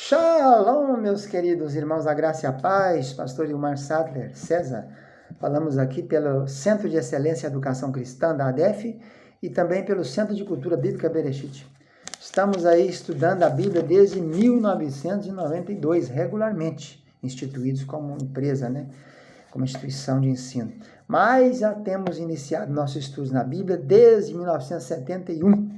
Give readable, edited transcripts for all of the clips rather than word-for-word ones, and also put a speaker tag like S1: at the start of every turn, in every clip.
S1: Shalom, meus queridos irmãos da Graça e a Paz, pastor Ilmar Sattler César. Falamos aqui pelo Centro de Excelência em Educação Cristã da ADEF e também pelo Centro de Cultura Bíblica Bereshit. Estamos aí estudando a Bíblia desde 1992, regularmente, instituídos como empresa, como instituição de ensino. Mas já temos iniciado nossos estudos na Bíblia desde 1971.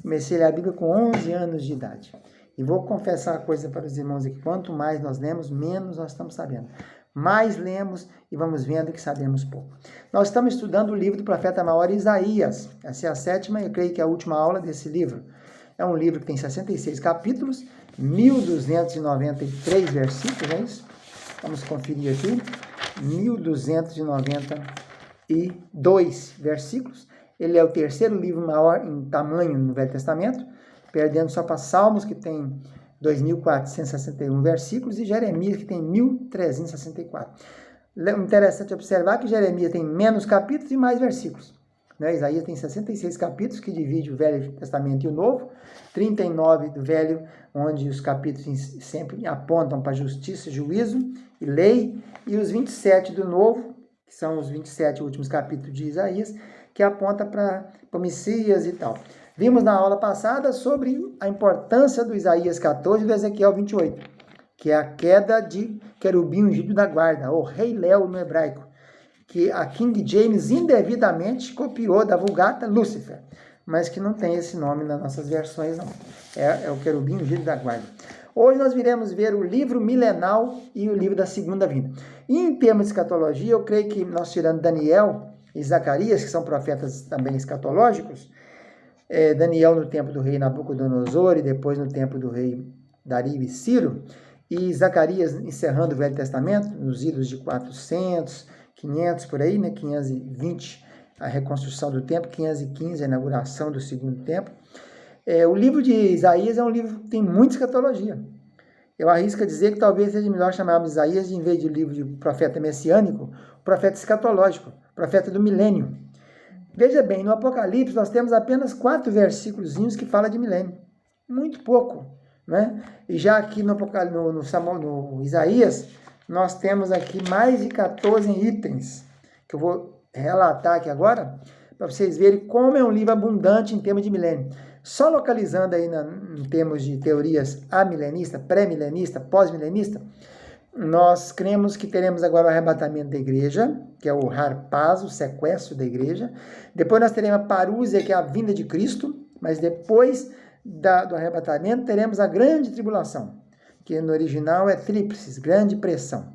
S1: Comecei a ler a Bíblia com 11 anos de idade. E vou confessar uma coisa para os irmãos aqui, quanto mais nós lemos, menos nós estamos sabendo. Mais lemos e vamos vendo que sabemos pouco. Nós estamos estudando o livro do profeta maior Isaías. Essa é a sétima e eu creio que é a última aula desse livro. É um livro que tem 66 capítulos, 1293 versículos, é isso? Vamos conferir aqui. 1292 versículos. Ele é o terceiro livro maior em tamanho no Velho Testamento, perdendo só para Salmos, que tem 2.461 versículos, e Jeremias, que tem 1.364. Interessante observar que Jeremias tem menos capítulos e mais versículos. Isaías tem 66 capítulos, que divide o Velho Testamento e o Novo, 39 do Velho, onde os capítulos sempre apontam para justiça, juízo e lei, e os 27 do Novo, que são os 27 últimos capítulos de Isaías, que aponta para o Messias e tal. Vimos na aula passada sobre a importância do Isaías 14 e do Ezequiel 28, que é a queda de querubim ungido da guarda, ou Rei Léo no hebraico, que a King James indevidamente copiou da Vulgata Lúcifer, mas que não tem esse nome nas nossas versões, não. É o querubim ungido da guarda. Hoje nós viremos ver o livro milenal e o livro da segunda vinda. E em termos de escatologia, eu creio que nós tirando Daniel e Zacarias, que são profetas também escatológicos, Daniel no tempo do rei Nabucodonosor e depois no tempo do rei Dario e Ciro, e Zacarias encerrando o Velho Testamento, nos idos de 400, 500 por aí, 520 a reconstrução do templo, 515 a inauguração do segundo templo. O livro de Isaías é um livro que tem muita escatologia. Eu arrisco a dizer que talvez seja melhor chamarmos Isaías, em vez de livro de profeta messiânico, profeta escatológico, profeta do milênio. Veja bem, no Apocalipse nós temos apenas 4 versículos que falam de milênio. Muito pouco, E já aqui no Isaías, nós temos aqui mais de 14 itens, que eu vou relatar aqui agora, para vocês verem como é um livro abundante em termos de milênio. Só localizando aí em termos de teorias amilenista, pré-milenista, pós-milenista, nós cremos que teremos agora o arrebatamento da igreja, que é o harpazo, o sequestro da igreja. Depois nós teremos a parúzia, que é a vinda de Cristo, mas depois do arrebatamento teremos a grande tribulação, que no original é tríplices, grande pressão.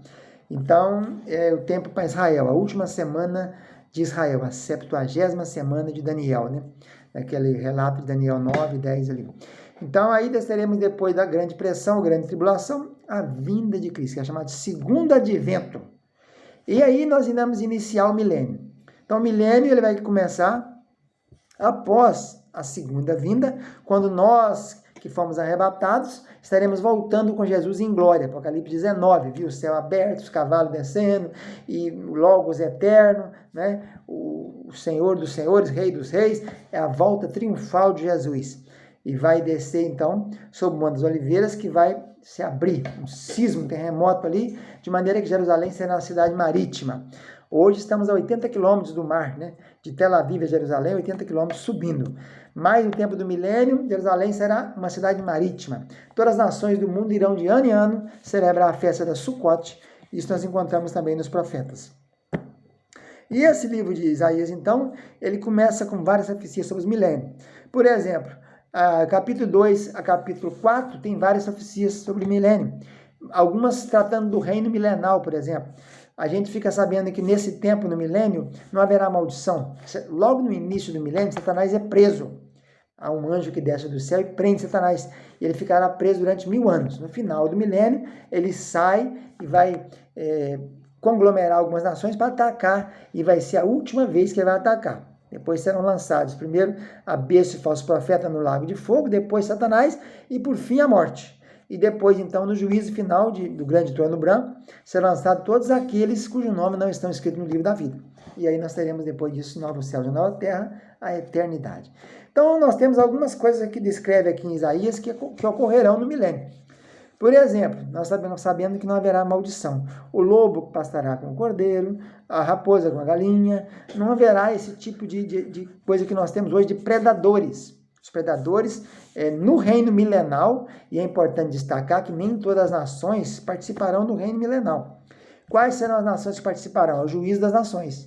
S1: Então, é o tempo para Israel, a última semana de Israel, a 70ª semana de Daniel, Aquele relato de Daniel 9, 10 ali. Então, aí nós teremos depois da grande pressão, grande tribulação, a vinda de Cristo, que é chamado de segundo advento. E aí nós iremos iniciar o milênio. Então, o milênio ele vai começar após a segunda vinda, quando nós que fomos arrebatados, estaremos voltando com Jesus em glória. Apocalipse 19, viu? O céu aberto, os cavalos descendo, e o Logos eterno, O Senhor dos senhores, Rei dos reis, é a volta triunfal de Jesus. E vai descer, então, sobre o Monte das Oliveiras, que vai se abrir, um sismo, um terremoto ali, de maneira que Jerusalém será uma cidade marítima. Hoje estamos a 80 quilômetros do mar, De Tel Aviv a Jerusalém, 80 quilômetros subindo. Mas no tempo do milênio, Jerusalém será uma cidade marítima. Todas as nações do mundo irão de ano em ano celebrar a festa da Sukkot. Isso nós encontramos também nos profetas. E esse livro de Isaías, então, ele começa com várias profecias sobre os milênios. Por exemplo, capítulo 2 a capítulo 4 tem várias profecias sobre o milênio. Algumas tratando do reino milenal, por exemplo. A gente fica sabendo que nesse tempo, no milênio, não haverá maldição. Logo no início do milênio, Satanás é preso. Há um anjo que desce do céu e prende Satanás. E ele ficará preso durante 1000 anos. No final do milênio, ele sai e vai conglomerar algumas nações para atacar. E vai ser a última vez que ele vai atacar. Depois serão lançados, primeiro, a besta e falso profeta no lago de fogo, depois Satanás e, por fim, a morte. E depois, então, no juízo final do grande trono branco, serão lançados todos aqueles cujo nome não estão escritos no livro da vida. E aí nós teremos, depois disso, novo céu e nova terra, a eternidade. Então, nós temos algumas coisas que descreve aqui em Isaías que ocorrerão no milênio. Por exemplo, nós sabendo que não haverá maldição. O lobo pastará com o cordeiro, a raposa com a galinha. Não haverá esse tipo de coisa que nós temos hoje de predadores. Os predadores, no reino milenal, e é importante destacar que nem todas as nações participarão do reino milenal. Quais serão as nações que participarão? É o juízo das nações.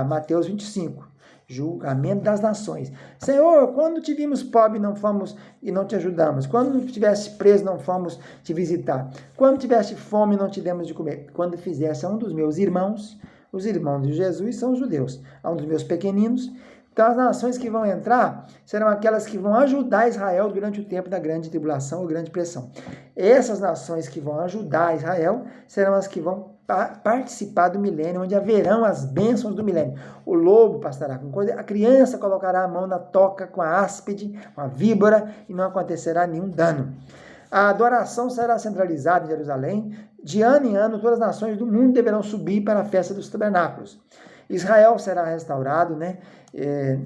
S1: Mateus 25. Julgamento das nações. Senhor, quando te vimos pobre, não fomos e não te ajudamos. Quando estivesse preso, não fomos te visitar. Quando tiveste fome, não te demos de comer. Quando fizesse a um dos meus irmãos, os irmãos de Jesus são os judeus, a um dos meus pequeninos. Então, as nações que vão entrar serão aquelas que vão ajudar Israel durante o tempo da grande tribulação ou grande pressão. Essas nações que vão ajudar Israel serão as que vão participar do milênio, onde haverão as bênçãos do milênio. O lobo pastará com o cordeiro, a criança colocará a mão na toca com a áspide, com a víbora, e não acontecerá nenhum dano. A adoração será centralizada em Jerusalém. De ano em ano, todas as nações do mundo deverão subir para a festa dos tabernáculos. Israel será restaurado,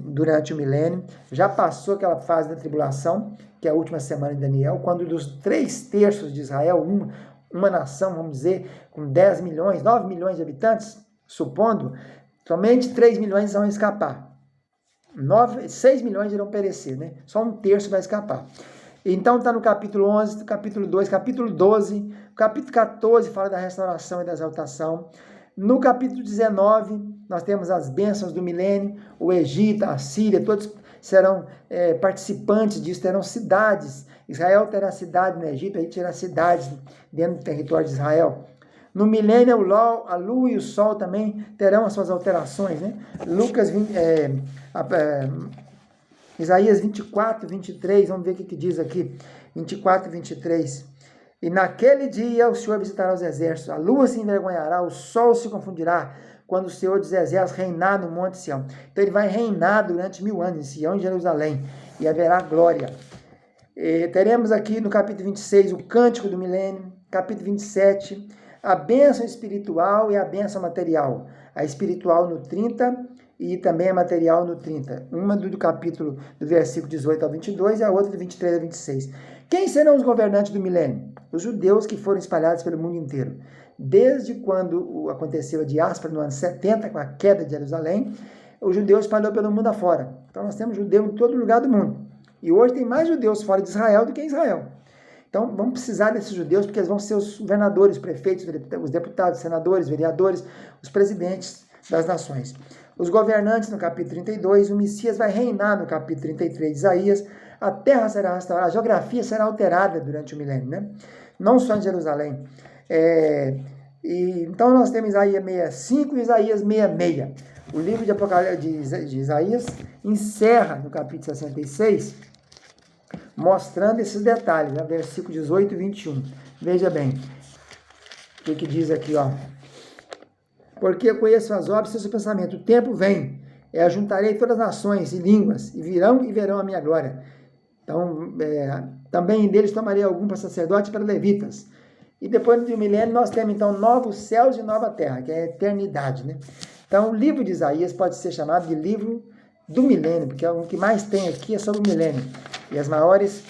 S1: durante o milênio. Já passou aquela fase da tribulação, que é a última semana de Daniel, quando dos 3/3 de Israel, uma nação, vamos dizer, com 10 milhões, 9 milhões de habitantes, supondo, somente 3 milhões vão escapar. 6 milhões irão perecer, Só 1/3 vai escapar. Então está no capítulo 11, capítulo 2, capítulo 12, capítulo 14 fala da restauração e da exaltação. No capítulo 19, nós temos as bênçãos do milênio, o Egito, a Síria, todos serão participantes disso, terão cidades. Israel terá cidade no Egito, aí terá cidades dentro do território de Israel. No milênio, a lua e o sol também terão as suas alterações, Isaías 24, 23, vamos ver o que diz aqui, 24, 23. E naquele dia o Senhor visitará os exércitos, a lua se envergonhará, o sol se confundirá, quando o Senhor dos exércitos reinar no monte Sião. Então ele vai reinar durante 1000 anos em Sião e Jerusalém, e haverá glória. Teremos aqui no capítulo 26 o cântico do milênio, capítulo 27, a bênção espiritual e a bênção material. A espiritual no 30 e também a material no 30. Uma do capítulo do versículo 18 ao 22 e a outra do 23 ao 26. Quem serão os governantes do milênio? Os judeus que foram espalhados pelo mundo inteiro. Desde quando aconteceu a diáspora no ano 70, com a queda de Jerusalém, o judeu espalhou pelo mundo afora. Então nós temos judeu em todo lugar do mundo. E hoje tem mais judeus fora de Israel do que em Israel. Então vamos precisar desses judeus, porque eles vão ser os governadores, prefeitos, os deputados, senadores, vereadores, os presidentes das nações. Os governantes no capítulo 32, o Messias vai reinar no capítulo 33 de Isaías, a terra será restaurada, a geografia será alterada durante o milênio, não só em Jerusalém. Então nós temos Isaías 65 e Isaías 66. O livro de Apocalipse de Isaías encerra no capítulo 66, mostrando esses detalhes, versículo 18 e 21. Veja bem, o que diz aqui, Porque eu conheço as obras e o seu pensamento. O tempo vem, ajuntarei todas as nações e línguas, e virão e verão a minha glória. Então, também deles tomarei algum para sacerdotes e para levitas. E depois do milênio, nós temos, então, novos céus e nova terra, que é a eternidade, Então, o livro de Isaías pode ser chamado de livro do milênio, porque o que mais tem aqui é sobre o milênio. E as maiores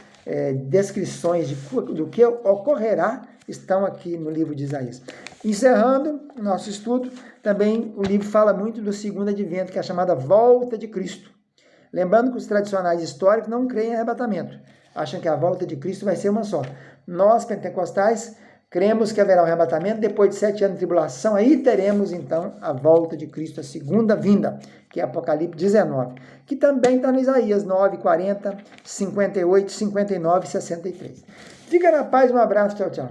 S1: descrições do que ocorrerá estão aqui no livro de Isaías. Encerrando o nosso estudo, também o livro fala muito do segundo advento, que é a chamada volta de Cristo. Lembrando que os tradicionais históricos não creem em arrebatamento. Acham que a volta de Cristo vai ser uma só. Nós, pentecostais, cremos que haverá um arrebatamento, depois de 7 anos de tribulação, aí teremos então a volta de Cristo, a segunda vinda, que é Apocalipse 19, que também está no Isaías 9, 40, 58, 59 e 63. Fica na paz, um abraço, tchau, tchau.